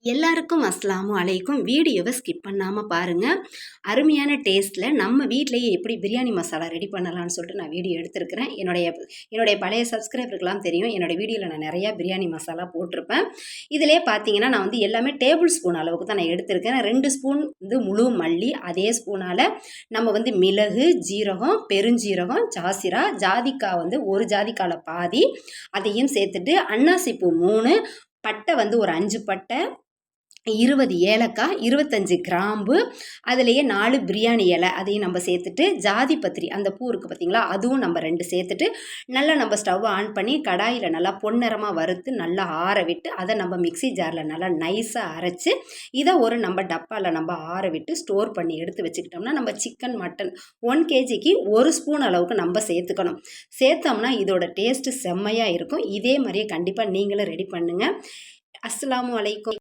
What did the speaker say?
எல்லாருக்கும் அஸ்ஸலாமு அலைக்கும். வீடியோவை ஸ்கிப் பண்ணாமல் பாருங்கள். அருமையான டேஸ்ட்டில் நம்ம வீட்டிலேயே எப்படி பிரியாணி மசாலா ரெடி பண்ணலாம்னு சொல்லிட்டு நான் வீடியோ எடுத்திருக்கிறேன். என்னுடைய பழைய சப்ஸ்கிரைபருக்கெல்லாம் தெரியும், என்னோடய வீடியோவில் நான் நிறையா பிரியாணி மசாலா போட்டிருப்பேன். இதிலே பார்த்தீங்கன்னா நான் வந்து எல்லாமே டேபிள் ஸ்பூன் அளவுக்கு தான் நான் எடுத்திருக்கேன். 2 ஸ்பூன் வந்து முழு மல்லி, அதே ஸ்பூனால் நம்ம வந்து மிளகு, ஜீரகம், பெருஞ்சீரகம், ஜாசிரா, ஜாதிக்காய் வந்து ஒரு ஜாதிக்காயில் பாதி அதையும் சேர்த்துட்டு, அன்னாசி பூ 3, பட்டை வந்து ஒரு 5 பட்டை, 20 ஏலக்காய், 25 கிராம்பு, அதுலேயே 4 பிரியாணி இலை அதையும் நம்ம சேர்த்துட்டு, ஜாதி பத்திரி அந்த பூ இருக்குது பார்த்தீங்களா, அதுவும் நம்ம 2 சேர்த்துட்டு நல்லா நம்ம ஸ்டவ் ஆன் பண்ணி கடாயில் நல்லா பொன்னிறமாக வறுத்து நல்லா ஆற விட்டு அதை நம்ம மிக்சி ஜாரில் நல்லா நைஸாக அரைச்சி இதை ஒரு நம்ம டப்பாவில் நம்ம ஆற விட்டு ஸ்டோர் பண்ணி எடுத்து வச்சுக்கிட்டோம்னா நம்ம சிக்கன் மட்டன் 1 கேஜிக்கு 1 ஸ்பூன் அளவுக்கு நம்ம சேர்த்துக்கணும். சேர்த்தோம்னா இதோட டேஸ்ட்டு செம்மையாக இருக்கும். இதே மாதிரியே கண்டிப்பாக நீங்களும் ரெடி பண்ணுங்கள். அஸ்ஸலாமு அலைக்கும்.